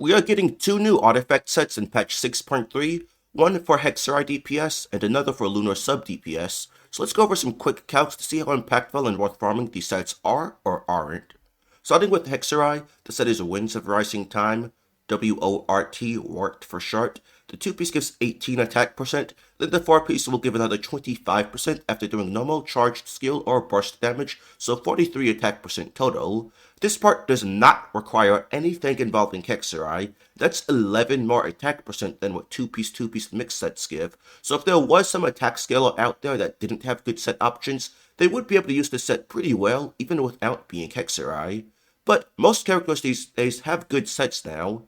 We are getting two new artifact sets in patch 6.3, one for Hexerei DPS and another for Lunar sub DPS. So let's go over some quick calcs to see how impactful and worth farming these sets are or aren't. Starting with Hexerei, the set is Winds of Rising Time, WORT, worked for short. The 2-piece gives 18 attack percent, then the 4-piece will give another 25% after doing normal, charged, skill, or burst damage, so 43 attack percent total. This part does not require anything involving Hexerei. That's 11 more attack percent than what 2-piece mix sets give, so if there was some attack scaler out there that didn't have good set options, they would be able to use this set pretty well, even without being Hexerei. But most characters these days have good sets now.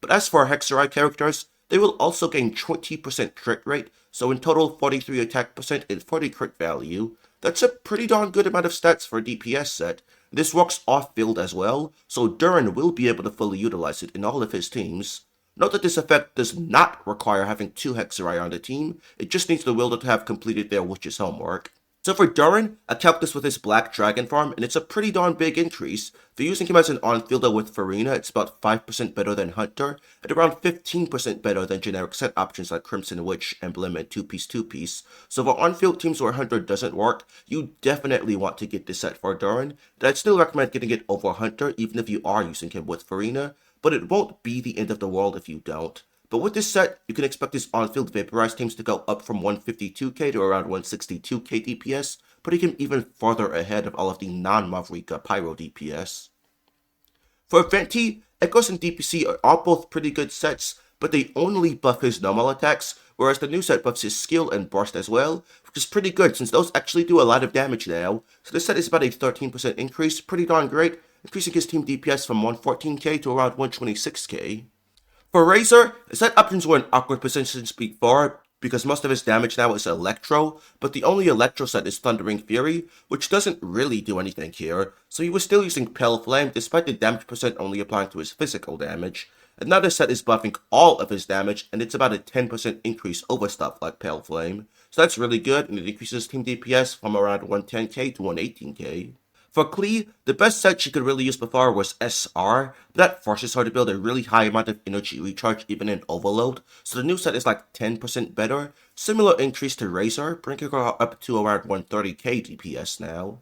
But as for Hexerei characters, they will also gain 20% crit rate, so in total 43 attack percent and 40 crit value. That's a pretty darn good amount of stats for a DPS set. This works off-field as well, so Durin will be able to fully utilize it in all of his teams. Note that this effect does not require having two Hexerei on the team, it just needs the wielder to have completed their witch's homework. So for Durin, I calc this with his Black Dragon farm, and it's a pretty darn big increase. For using him as an on-fielder with Farina, it's about 5% better than Hunter, and around 15% better than generic set options like Crimson Witch, Emblem, and 2-piece. So for on-field teams where Hunter doesn't work, you definitely want to get this set for Durin, and I'd still recommend getting it over Hunter even if you are using him with Farina, but it won't be the end of the world if you don't. But with this set, you can expect his on-field vaporized teams to go up from 152k to around 162k DPS, putting him even further ahead of all of the non-Mavrika Pyro DPS. For Venti, Echoes and DPC are both pretty good sets, but they only buff his normal attacks, whereas the new set buffs his skill and burst as well, which is pretty good since those actually do a lot of damage now. So this set is about a 13% increase, pretty darn great, increasing his team DPS from 114k to around 126k. For Razor, the set options were in awkward positions before because most of his damage now is Electro, but the only Electro set is Thundering Fury, which doesn't really do anything here, so he was still using Pale Flame despite the damage percent only applying to his physical damage. And now this set is buffing all of his damage, and it's about a 10% increase over stuff like Pale Flame, so that's really good, and it increases team DPS from around 110k to 118k. For Klee, the best set she could really use before was SR, but that forces her to build a really high amount of energy recharge even in Overload, so the new set is like 10% better, similar increase to Razor, bringing her up to around 130k DPS now.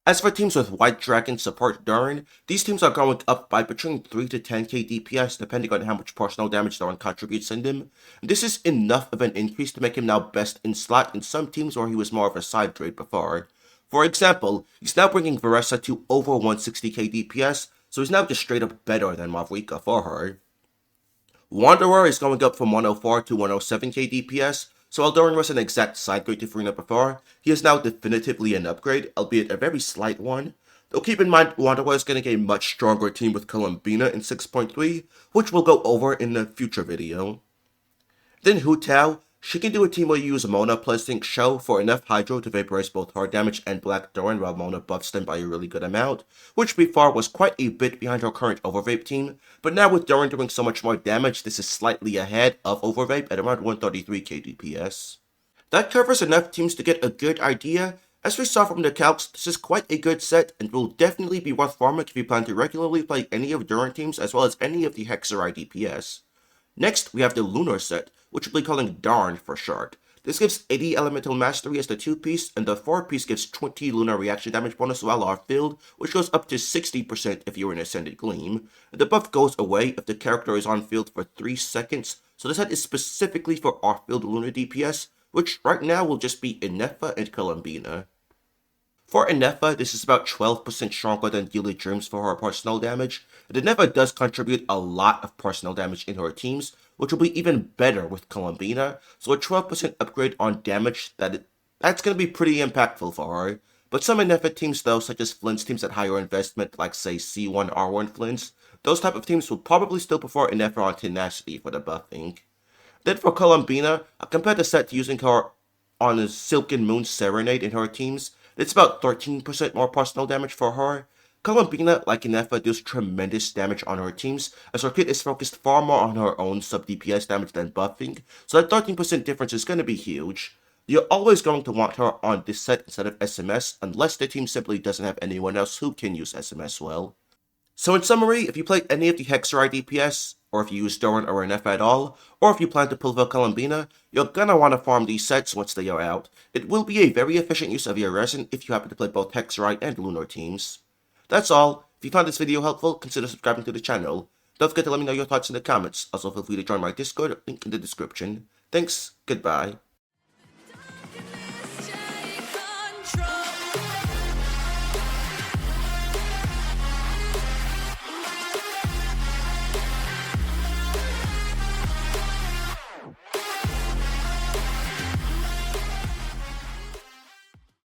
As for teams with White Dragon support Durin, these teams are going up by between 3 to 10k DPS depending on how much personal damage Durin contributes in them. This is enough of an increase to make him now best in slot in some teams where he was more of a side trade before. For example, he's now bringing Veressa to over 160k DPS, so he's now just straight up better than Mavrika for her. Wanderer is going up from 104 to 107k DPS, so while Durin was an exact side grade to Farina before, he is now definitively an upgrade, albeit a very slight one. Though keep in mind, Wanderer is getting a much stronger team with Columbina in 6.3, which we'll go over in a future video. Then Hu Tao. She can do a team where you use Mona plus Zinc Show for enough Hydro to vaporize both hard damage and Black Durin while Mona buffs them by a really good amount, which before was quite a bit behind her current Overvape team, but now with Durin doing so much more damage, this is slightly ahead of Overvape at around 133k DPS. That covers enough teams to get a good idea. As we saw from the calcs, this is quite a good set and will definitely be worth farming if you plan to regularly play any of Durin teams as well as any of the Hexerei DPS. Next, we have the Lunar Set, which we'll be calling Darn for short. This gives 80 Elemental Mastery as the 2-piece, and the 4-piece gives 20 Lunar Reaction Damage bonus while off-field, which goes up to 60% if you're in Ascended Gleam. And the buff goes away if the character is on-field for 3 seconds, so this set is specifically for off-field Lunar DPS, which right now will just be Inefa and Columbina. For Inefa, this is about 12% stronger than Gilded Dreams for her personal damage, and Inefa does contribute a lot of personal damage in her teams, which will be even better with Columbina, so a 12% upgrade on damage, that's going to be pretty impactful for her. But some Inefa teams though, such as Flint's teams at higher investment, like say C1, R1 Flint's, those type of teams will probably still prefer Inefa on Tenacity for the buffing. Then for Columbina, I compared the set to using her on a Silken Moon Serenade in her teams. It's about 13% more personal damage for her. Columbina, like Inefa, deals tremendous damage on her teams, as her kit is focused far more on her own sub-DPS damage than buffing, so that 13% difference is going to be huge. You're always going to want her on this set instead of SMS, unless the team simply doesn't have anyone else who can use SMS well. So in summary, if you play any of the Hexerei DPS, or if you use Durin or an F at all, or if you plan to pull the Columbina, you're gonna want to farm these sets once they are out. It will be a very efficient use of your resin if you happen to play both Hexerei and Lunar teams. That's all. If you found this video helpful, consider subscribing to the channel. Don't forget to let me know your thoughts in the comments. Also feel free to join my Discord, link in the description. Thanks, goodbye.